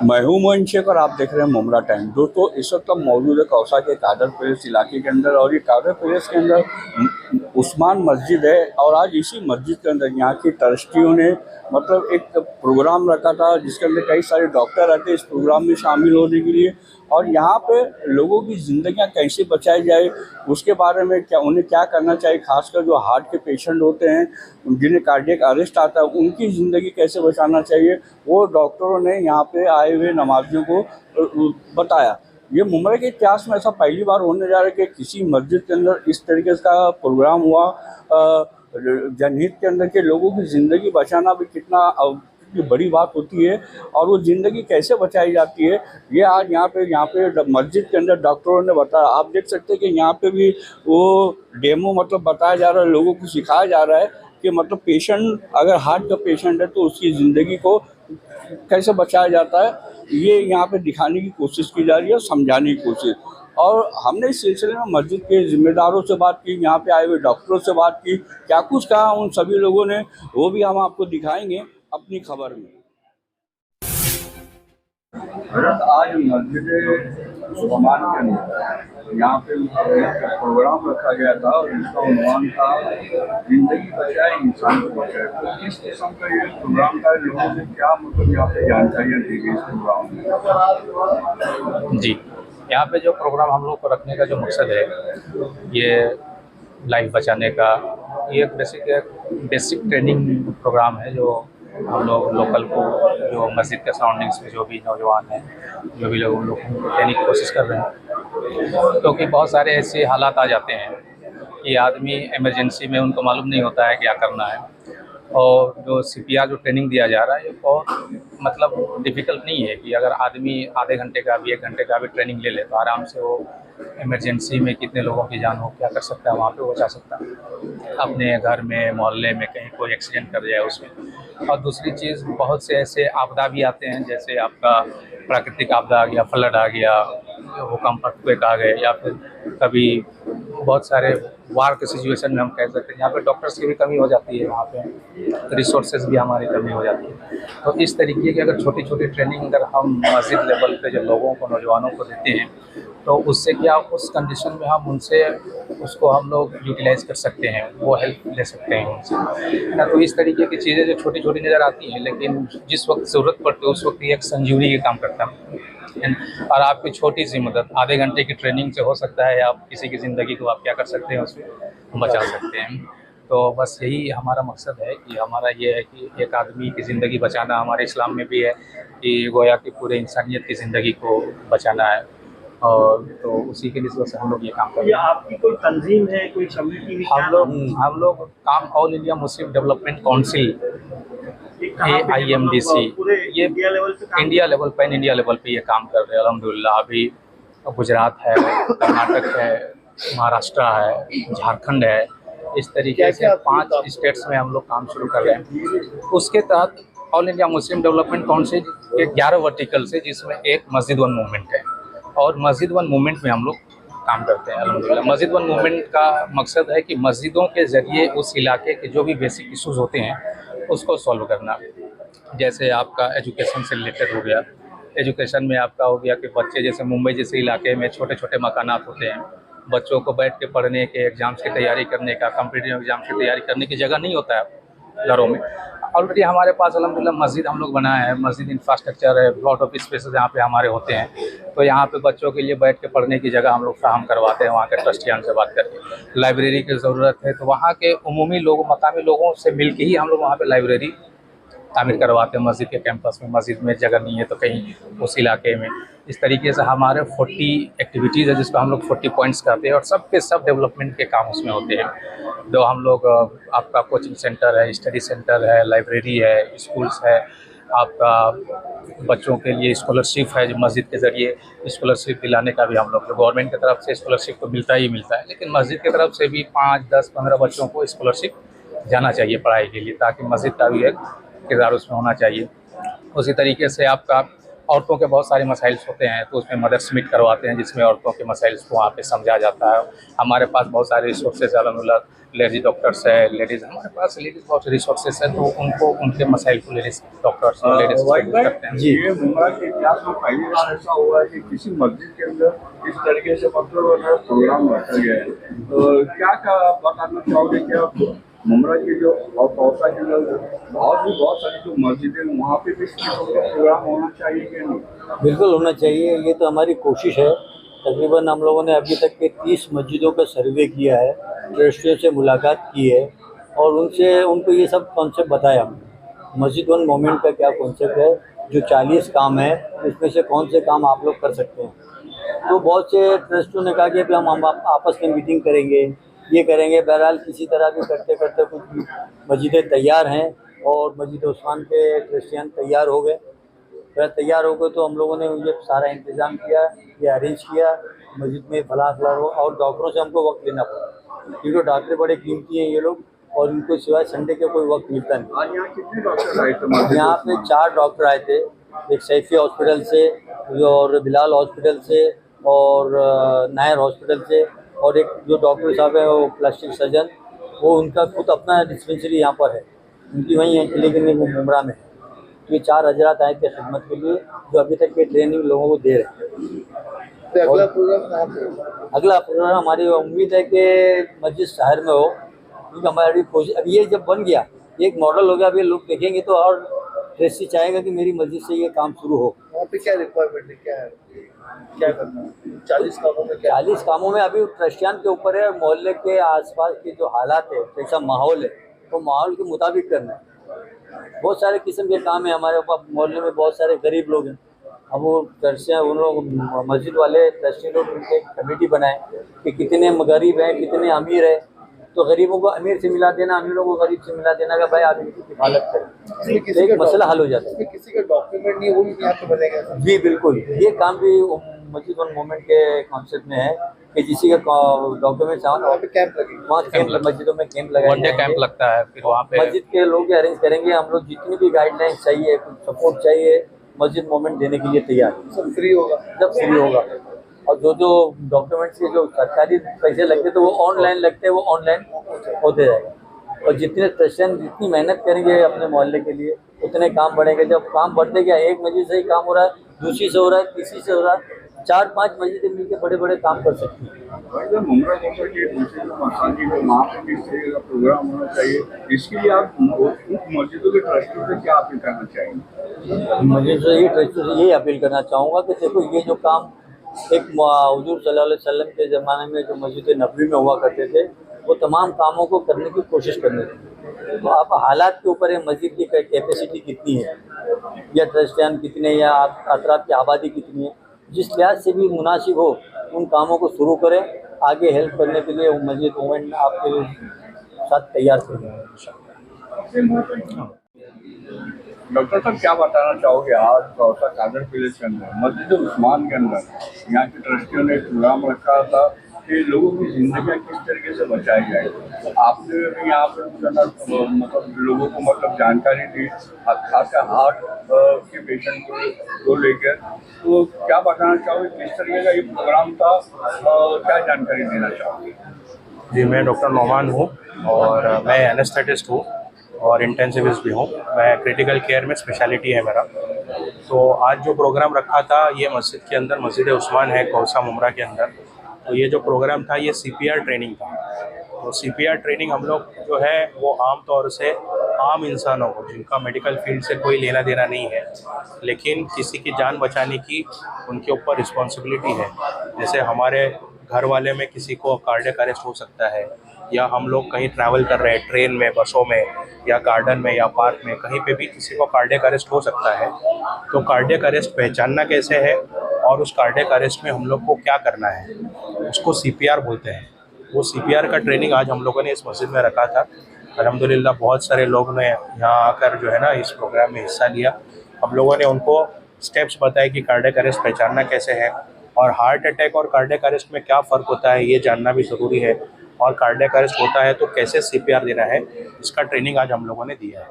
मैं हूं मोइन शेख और आप देख रहे हैं मुमरा टाइम। दोस्तों, इस वक्त हम मौजूद है कौसा के कादर पैलेस इलाके के अंदर, और ये कादर पैलेस के अंदर उस्मान मस्जिद है। और आज इसी मस्जिद के अंदर यहाँ की ट्रस्टियों ने मतलब एक प्रोग्राम रखा था, जिसके अंदर कई सारे डॉक्टर आते इस प्रोग्राम में शामिल होने के लिए। और यहाँ पे लोगों की ज़िंदगियाँ कैसे बचाई जाए उसके बारे में उन्हें क्या करना चाहिए, खासकर जो हार्ट के पेशेंट होते हैं, जिन्हें कार्डियक अरेस्ट आता है, उनकी ज़िंदगी कैसे बचाना चाहिए, वो डॉक्टरों ने यहाँ पे आए हुए नमाजियों को बताया। ये मुमरा के इतिहास में ऐसा पहली बार होने जा रहा है कि किसी मस्जिद के अंदर इस तरीके का प्रोग्राम हुआ। जनहित के अंदर के लोगों की ज़िंदगी बचाना भी कितनी बड़ी बात होती है, और वो ज़िंदगी कैसे बचाई जाती है, ये आज यहाँ पे मस्जिद के अंदर डॉक्टरों ने बताया। आप देख सकते हैं कि यहाँ पे भी वो डेमो मतलब बताया जा रहा है, लोगों को सिखाया जा रहा है कि मतलब पेशेंट अगर हार्ट का पेशेंट है तो उसकी ज़िंदगी को कैसे बचाया जाता है, ये यहाँ पे दिखाने की कोशिश की जा रही है और समझाने की कोशिश। और हमने इस सिलसिले में मस्जिद के ज़िम्मेदारों से बात की, यहाँ पे आए हुए डॉक्टरों से बात की, क्या कुछ कहा उन सभी लोगों ने, वो भी हम आपको दिखाएंगे अपनी खबर में। आज मस्जिद उस्मान के अंदर यहाँ पे प्रोग्राम रखा गया था और इसका उन्वान था जिंदगी बचाए इंसान को बचाए। तो किस किस्म का ये प्रोग्राम था, लोगों से क्या मतलब यहाँ पे जानकारियाँ दी गई इस प्रोग्राम में? जी, यहाँ पे जो प्रोग्राम हम लोग को रखने का जो मकसद है, ये लाइफ बचाने का, ये बेसिक ट्रेनिंग प्रोग्राम है जो हम लोग लोकल को, जो मस्जिद के सराउंडिंग्स में जो भी नौजवान हैं, जो भी लोग, उन लोगों को देने की कोशिश कर रहे हैं। क्योंकि बहुत सारे ऐसे हालात आ जाते हैं कि आदमी इमरजेंसी में उनको मालूम नहीं होता है क्या करना है। और जो CPR जो ट्रेनिंग दिया जा रहा है, ये बहुत मतलब डिफ़िकल्ट नहीं है कि अगर आदमी आधे घंटे का भी 1 घंटे का भी ट्रेनिंग ले ले तो आराम से वो इमरजेंसी में कितने लोगों की जान हो क्या कर सकता है, वहाँ पे बचा सकता है। अपने घर में, मोहल्ले में कहीं कोई एक्सीडेंट कर जाए उसमें। और दूसरी चीज़, बहुत से ऐसे आपदा भी आते हैं, जैसे आपका प्राकृतिक आपदा आ गया, फ्लड आ गया, भूकंप अर्थक्वेक आ गए, या फिर कभी बहुत सारे वार के सिचुएशन में हम कह सकते हैं यहाँ पे डॉक्टर्स की भी कमी हो जाती है, वहाँ पे रिसोर्सेज भी हमारी कमी हो जाती है। तो इस तरीके की अगर छोटी छोटी ट्रेनिंग अगर हम मस्जिद लेवल पे जो लोगों को, नौजवानों को देते हैं, तो उससे क्या उस कंडीशन में हम उनसे उसको हम लोग यूटिलाइज़ कर सकते हैं, वो हेल्प ले सकते हैं उनसे ना। तो इस तरीके की चीज़ें जो छोटी छोटी नज़र आती हैं, लेकिन जिस वक्त ज़रूरत पड़ती है उस वक्त ये एक संजीवनी का काम करता है। और आपकी छोटी सी मदद आधे घंटे की ट्रेनिंग से हो सकता है, आप किसी की ज़िंदगी को आप क्या कर सकते हैं, उसमें बचा सकते हैं। तो बस यही हमारा मकसद है कि हमारा ये है कि एक आदमी की ज़िंदगी बचाना हमारे इस्लाम में भी है कि गोया कि पूरे इंसानियत की ज़िंदगी को बचाना है। और तो उसी के लिए से हम लोग ये काम कर रहे हैं। आपकी कोई तंजीम है, कोई कम्युनिटी? हम लोग काम all India Muslim development council, AIMDC, ये India level pan India level पे ये काम कर रहे हैं अल्हम्दुलिल्लाह। अभी गुजरात है, कर्नाटक है, महाराष्ट्र है, झारखंड है, इस तरीके से 5 स्टेट्स में हम लोग काम शुरू कर रहे हैं। उसके तहत all India Muslim development council के 11 वर्टिकल्स है, जिसमें एक मस्जिद वन मूवमेंट है। और मस्जिद वन मूवमेंट में हम लोग काम करते हैं अल्हम्दुलिल्लाह। मस्जिद वन मूवमेंट का मकसद है कि मस्जिदों के ज़रिए उस इलाके के जो भी बेसिक इश्यूज़ होते हैं उसको सॉल्व करना। जैसे आपका एजुकेशन से रिलेटेड हो गया, एजुकेशन में आपका हो गया कि बच्चे, जैसे मुंबई जैसे इलाके में छोटे छोटे मकानात होते हैं, बच्चों को बैठ के पढ़ने के, एग्ज़ाम्स की तैयारी करने का, कॉम्पिटिटिव एग्ज़ाम्स की तैयारी करने की जगह नहीं होता है घरों में। ऑलरेडी हमारे पास अल्हम्दुलिल्लाह मस्जिद हम लोग बनाए हैं, मस्जिद इंफ्रास्ट्रक्चर है, लॉट ऑफ स्पेसेस यहाँ पे हमारे होते हैं। तो यहाँ पे बच्चों के लिए बैठ के पढ़ने की जगह हम लोग फराहम करवाते हैं, वहाँ के ट्रस्टियान से बात करके। लाइब्रेरी की ज़रूरत है तो वहाँ के उमूमी लोगों, मकामी लोगों से मिल के ही हम लोग वहाँ पे लाइब्रेरी तामीर करवाते हैं। मस्जिद के कैंपस में, मस्जिद में जगह नहीं है तो कहीं उस इलाके में। इस तरीके से हमारे 40 एक्टिविटीज़ है, जिसको हम लोग 40 पॉइंट्स कहते हैं, और सब के सब डेवलपमेंट के काम उसमें होते हैं। जो हम लोग आपका कोचिंग सेंटर है, स्टडी सेंटर है, लाइब्रेरी है, स्कूल्स है, आपका बच्चों के लिए स्कॉलरशिप है, जो मस्जिद के ज़रिए स्कॉलरशिप दिलाने का भी हम लोग, गवर्नमेंट की तरफ से स्कॉलरशिप तो मिलता ही मिलता है, लेकिन मस्जिद की तरफ से भी 5, 10, 15 बच्चों को स्कॉलरशिप जाना चाहिए पढ़ाई के लिए, ताकि मस्जिद का भी एक किरदार उसमें होना चाहिए। उसी तरीके से आपका औरतों के बहुत सारे मसाइल्स होते हैं, तो उसमें मदर्स मीट करवाते हैं जिसमें औरतों के मसाइल्स को वहाँ पे समझा जाता है। हमारे पास बहुत सारे रिसोर्सेज अलहमदुलिल्लाह, लेडीज डॉक्टर्स है, लेडीज़ हमारे पास लेडीज़ बहुत रिसोर्सेज है, तो उनको उनके मसाइल को लेडीज़ डॉक्टर्स और लेडीज़ वाइट भाई, करते हैं। जी, ये मुमरा के इतिहास में पहली बार ऐसा हुआ है कि किसी मस्जिद के अंदर इस तरीके से मतलब प्रोग्राम रखा गया है। तो क्या क्या आप बताना चाहोगे क्या मुमरा के जो और कौसा के अंदर और भी बहुत सारी जो मस्जिदें हैं वहाँ पे भी इस किस्म का प्रोग्राम होना चाहिए कि नहीं? बिल्कुल होना चाहिए, ये तो हमारी कोशिश है। तकरीबन हम लोगों ने अभी तक के 30 मस्जिदों का सर्वे किया है, ट्रस्टियों से मुलाकात की है और उनको ये सब कॉन्सेप्ट बताया हमने। मस्जिद वन मोमेंट का क्या कॉन्सेप्ट है, जो 40 काम है उसमें से कौन से काम आप लोग कर सकते हैं। तो बहुत से ट्रस्टियों ने कहा कि अभी हम आपस में मीटिंग करेंगे, ये करेंगे। बहरहाल किसी तरह भी करते करते कुछ मस्जिदें तैयार हैं और मस्जिद उस्मान के ट्रस्टियान तैयार हो गए। फिर तैयार हो गए तो हम लोगों ने ये सारा इंतज़ाम किया, ये अरेंज किया मस्जिद में फलां हो। और डॉक्टरों से हमको वक्त लेना पड़ा क्योंकि डॉक्टर बड़े कीमती हैं ये लोग और इनको सिवाय संडे के कोई वक्त मिलता नहीं। आज यहाँ कितने डॉक्टर आए थे? यहाँ पे 4 डॉक्टर आए थे, एक सैफी हॉस्पिटल से और बिलाल हॉस्पिटल से और नायर हॉस्पिटल से, और एक जो डॉक्टर साहब है वो प्लास्टिक सर्जन, वो उनका खुद अपना डिस्पेंसरी यहाँ पर है, उनकी वहीं है क्लिनिक मुमरा में है। ये 4 हजरात आए थे खिदमत के लिए, जो अभी तक के ट्रेनिंग लोगों को दे रहे हैं। तो अगला प्रोग्राम कहाँ पे? अगला प्रोग्राम हमारी उम्मीद है कि मस्जिद शहर में हो, क्योंकि हमारी कोशिश अब ये जब बन गया, एक मॉडल हो गया, अभी लोग देखेंगे तो और ट्रस्टी चाहेगा कि मेरी मस्जिद से ये काम शुरू हो। वहाँ पे क्या रिक्वायरमेंट है, क्या करना है 40 कामों में? क्या 40 कामों में अभी ट्रस्टियान के ऊपर है, मोहल्ले के आसपास के जो हालात है, जैसा माहौल है, तो माहौल के मुताबिक करना है। बहुत सारे किस्म के काम है हमारे पास, मोहल्ले में बहुत सारे गरीब लोग हैं। अब वो ट्रस्टियाँ उन लोग मस्जिद वाले ट्रस्टी लोग उनके कमेटी बनाए कि कितने गरीब हैं कितने अमीर हैं, तो गरीबों को अमीर से मिला देना, अमीरों को गरीब से मिला देना का भाई आप इनकी किफालत करें, तो एक मसला हल हो जाता है। किसी का डॉक्यूमेंट नहीं, वो भी यहाँ पे बनेगा? जी बिल्कुल, ये काम भी मस्जिद वन मोमेंट के कॉन्सेप्ट में है कि किसी का डॉक्यूमेंट वहाँ पे कैंप लगेगा। वहाँ कैंप, मस्जिदों में कैंप लगाए वन डे कैंप जाएंगे। लगता है, फिर वहाँ पे मस्जिद के लोग अरेंज करेंगे, हम लोग जितनी भी गाइडलाइंस चाहिए, कुछ सपोर्ट चाहिए, मस्जिद मोमेंट देने के लिए तैयार है। सब फ्री होगा? जब फ्री होगा, और जो डॉक्यूमेंट्स के जो सरकारी पैसे लगते तो वो ऑनलाइन लगते हैं, वो ऑनलाइन होते जाएगा। और जितने ट्रस्टियन जितनी मेहनत करेंगे अपने मोहल्ले के लिए, उतने काम बढ़ेंगे। जब काम बढ़ते गया, एक मस्जिद से ही काम हो रहा है, दूसरी से हो रहा है, तीसरी से हो रहा है, 4-5 मस्जिदें मिलकर बड़े बड़े काम कर सकती हैं। भाई मुमरा जैसा कि दूसरे जो मसाजिद है वहाँ पे भी इस तरह का प्रोग्राम होना चाहिए, इसके लिए आप मस्जिदों के ट्रस्टियों से क्या अपील करना चाहेंगे? मस्जिद से ये ट्रस्टी से यही अपील करना चाहूँगा कि देखो, ये जो काम एक हुजूर सल्लल्लाहु अलैहि वसल्लम के ज़माने में जो मस्जिद नबवी में हुआ करते थे, वो तमाम कामों को करने की कोशिश करनी थी। तो आप हालात के ऊपर है, मस्जिद की कैपेसिटी कितनी है या ट्रस्टियान कितने या अतराफ की आबादी कितनी है, जिस लिहाज से भी मुनासिब हो उन कामों को शुरू करें। आगे हेल्प करने के लिए वो मस्जिद मूवमेंट आपके साथ तैयार करेंगे। डॉक्टर साहब क्या बताना चाहोगे आज कौसा कादर विलेज के अंदर मस्जिद उस्मान के अंदर यहाँ के ट्रस्टियों ने प्रोग्राम रखा था कि लोगों की जिंदगी किस तरीके से बचाई जाए, तो आपने भी यहाँ पर मतलब लोगों को मतलब जानकारी दी खासकर हार्ट के पेशेंट को लेकर, तो क्या बताना चाहोगे किस तरीके का ये प्रोग्राम था, क्या जानकारी देना चाहोगे? जी, मैं डॉक्टर नौमान हूँ और मैं एनेस्थेटिस्ट हूँ और इंटेंसिविस्ट भी हूँ। मैं क्रिटिकल केयर में स्पेशलिटी है मेरा। तो आज जो प्रोग्राम रखा था ये मस्जिद के अंदर, मस्जिद उस्मान है कौसा मुमरा के अंदर, तो ये जो प्रोग्राम था ये CPR ट्रेनिंग था। तो CPR ट्रेनिंग हम लोग जो है वो आम तौर से आम इंसानों को जिनका मेडिकल फील्ड से कोई लेना देना नहीं है, लेकिन किसी की जान बचाने की उनके ऊपर रिस्पॉन्सिबिलिटी है। जैसे हमारे घर वाले में किसी को कार्डियक अरेस्ट हो सकता है, या हम लोग कहीं ट्रैवल कर रहे हैं ट्रेन में, बसों में, या गार्डन में या पार्क में, कहीं पे भी किसी को कार्डियक अरेस्ट हो सकता है। तो कार्डियक अरेस्ट पहचानना कैसे है और उस कार्डियक अरेस्ट में हम लोग को क्या करना है, उसको CPR बोलते हैं। वो CPR का ट्रेनिंग आज हम लोगों ने इस मस्जिद में रखा था। अल्हम्दुलिल्लाह बहुत सारे लोग ने यहाँ आकर जो है ना इस प्रोग्राम में हिस्सा लिया। हम लोगों ने उनको स्टेप्स बताए कि कार्डियक अरेस्ट पहचानना कैसे है, और हार्ट अटैक और कार्डियक अरेस्ट में क्या फ़र्क होता है ये जानना भी ज़रूरी है, और कार्डियक अरेस्ट होता है तो कैसे CPR देना है, इसका ट्रेनिंग आज हम लोगों ने दिया है।